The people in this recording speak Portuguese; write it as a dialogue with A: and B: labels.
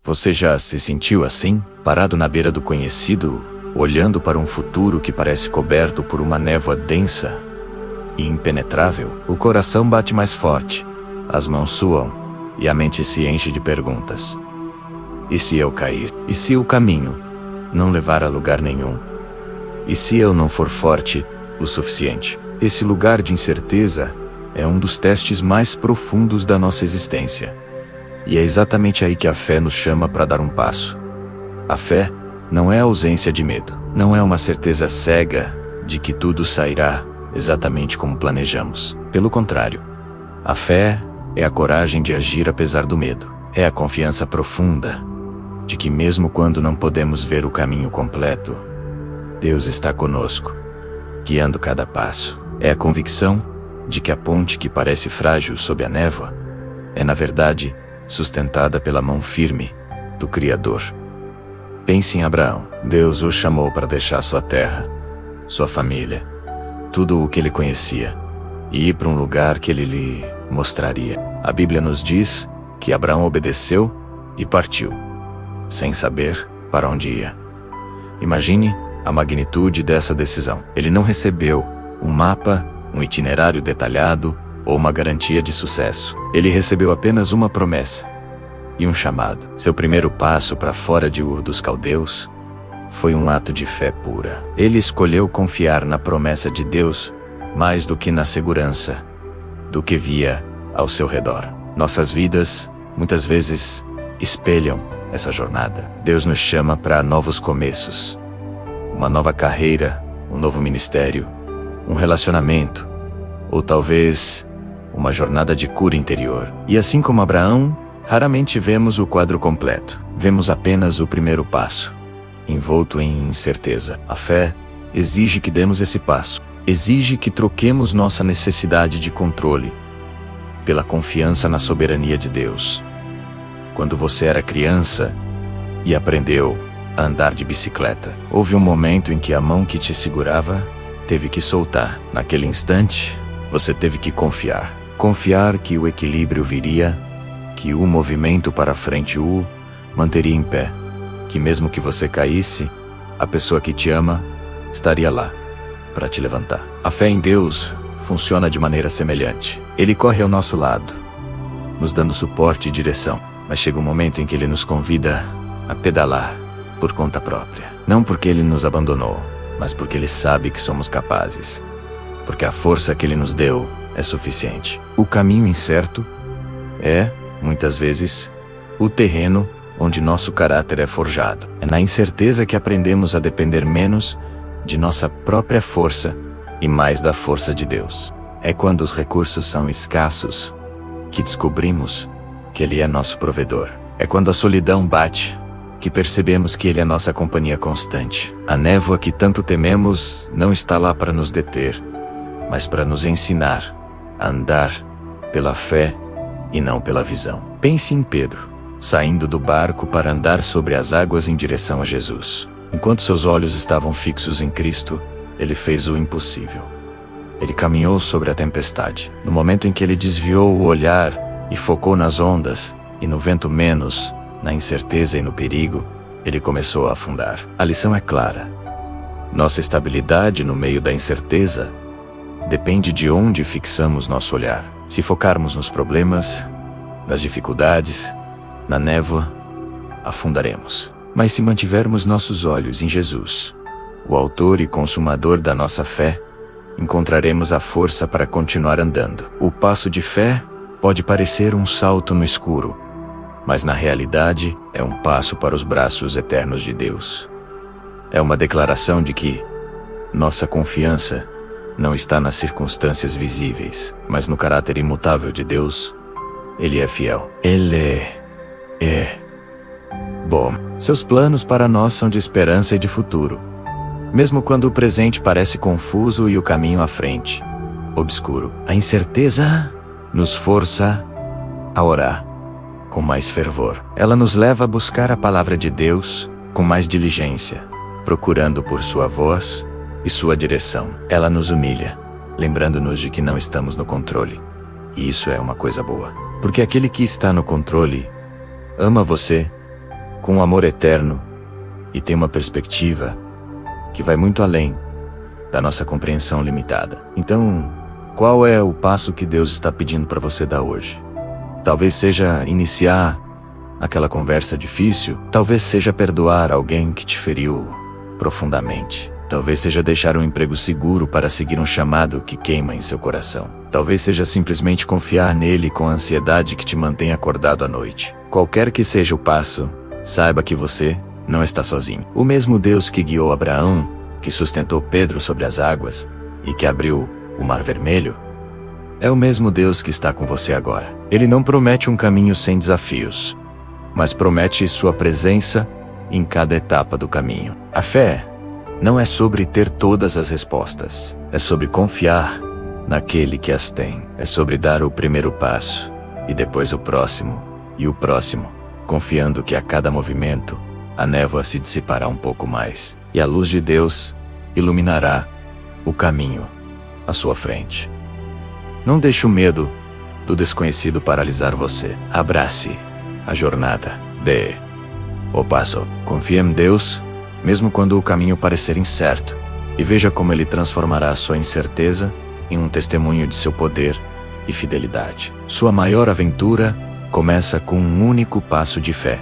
A: Você já se sentiu assim, parado na beira do conhecido, olhando para um futuro que parece coberto por uma névoa densa e impenetrável? O coração bate mais forte, as mãos suam e a mente se enche de perguntas. E se eu cair? E se o caminho não levar a lugar nenhum? E se eu não for forte o suficiente? Esse lugar de incerteza é um dos testes mais profundos da nossa existência. E é exatamente aí que a fé nos chama para dar um passo. A fé não é a ausência de medo, não é uma certeza cega de que tudo sairá exatamente como planejamos. Pelo contrário, a fé é a coragem de agir apesar do medo. É a confiança profunda de que mesmo quando não podemos ver o caminho completo, Deus está conosco, guiando cada passo. É a convicção de que a ponte que parece frágil sob a névoa é, na verdade, sustentada pela mão firme do Criador. Pense em Abraão. Deus o chamou para deixar sua terra, sua família, tudo o que ele conhecia, e ir para um lugar que ele lhe mostraria. A Bíblia nos diz que Abraão obedeceu e partiu, sem saber para onde ia. Imagine a magnitude dessa decisão. Ele não recebeu um mapa, um itinerário detalhado ou uma garantia de sucesso. Ele recebeu apenas uma promessa e um chamado. Seu primeiro passo para fora de Ur dos Caldeus foi um ato de fé pura. Ele escolheu confiar na promessa de Deus mais do que na segurança do que via ao seu redor. Nossas vidas, muitas vezes, espelham essa jornada. Deus nos chama para novos começos, uma nova carreira, um novo ministério, um relacionamento, ou talvez uma jornada de cura interior. E assim como Abraão, raramente vemos o quadro completo. Vemos apenas o primeiro passo, envolto em incerteza. A fé exige que demos esse passo. Exige que troquemos nossa necessidade de controle pela confiança na soberania de Deus. Quando você era criança e aprendeu a andar de bicicleta, houve um momento em que a mão que te segurava teve que soltar. Naquele instante, você teve que confiar. Confiar que o equilíbrio viria, que o movimento para frente o manteria em pé, que mesmo que você caísse, a pessoa que te ama estaria lá para te levantar. A fé em Deus funciona de maneira semelhante. Ele corre ao nosso lado, nos dando suporte e direção, mas chega um momento em que ele nos convida a pedalar por conta própria. Não porque ele nos abandonou, mas porque ele sabe que somos capazes, porque a força que ele nos deu é suficiente. O caminho incerto é, muitas vezes, o terreno onde nosso caráter é forjado. É na incerteza que aprendemos a depender menos de nossa própria força e mais da força de Deus. É quando os recursos são escassos que descobrimos que Ele é nosso provedor. É quando a solidão bate que percebemos que Ele é nossa companhia constante. A névoa que tanto tememos não está lá para nos deter, mas para nos ensinar a andar pela fé e não pela visão. Pense em Pedro, saindo do barco para andar sobre as águas em direção a Jesus. Enquanto seus olhos estavam fixos em Cristo, ele fez o impossível. Ele caminhou sobre a tempestade. No momento em que ele desviou o olhar e focou nas ondas, e no vento menos, na incerteza e no perigo, ele começou a afundar. A lição é clara. Nossa estabilidade no meio da incerteza depende de onde fixamos nosso olhar. Se focarmos nos problemas, nas dificuldades, na névoa, afundaremos. Mas se mantivermos nossos olhos em Jesus, o autor e consumador da nossa fé, encontraremos a força para continuar andando. O passo de fé pode parecer um salto no escuro, mas na realidade é um passo para os braços eternos de Deus. É uma declaração de que nossa confiança não está nas circunstâncias visíveis, mas no caráter imutável de Deus. Ele é fiel. Ele é bom. Seus planos para nós são de esperança e de futuro, mesmo quando o presente parece confuso e o caminho à frente obscuro. A incerteza nos força a orar com mais fervor. Ela nos leva a buscar a palavra de Deus com mais diligência, procurando por sua voz e sua direção. Ela nos humilha, lembrando-nos de que não estamos no controle. E isso é uma coisa boa, porque aquele que está no controle ama você com um amor eterno e tem uma perspectiva que vai muito além da nossa compreensão limitada. Então, qual é o passo que Deus está pedindo para você dar hoje? Talvez seja iniciar aquela conversa difícil, talvez seja perdoar alguém que te feriu profundamente. Talvez seja deixar um emprego seguro para seguir um chamado que queima em seu coração. Talvez seja simplesmente confiar nele com a ansiedade que te mantém acordado à noite. Qualquer que seja o passo, saiba que você não está sozinho. O mesmo Deus que guiou Abraão, que sustentou Pedro sobre as águas e que abriu o Mar Vermelho, é o mesmo Deus que está com você agora. Ele não promete um caminho sem desafios, mas promete sua presença em cada etapa do caminho. A fé não é sobre ter todas as respostas, é sobre confiar naquele que as tem. É sobre dar o primeiro passo, e depois o próximo, e o próximo, confiando que a cada movimento, a névoa se dissipará um pouco mais, e a luz de Deus iluminará o caminho à sua frente. Não deixe o medo do desconhecido paralisar você. Abrace a jornada, dê o passo. Confie em Deus, mesmo quando o caminho parecer incerto, e veja como Ele transformará a sua incerteza em um testemunho de seu poder e fidelidade. Sua maior aventura começa com um único passo de fé.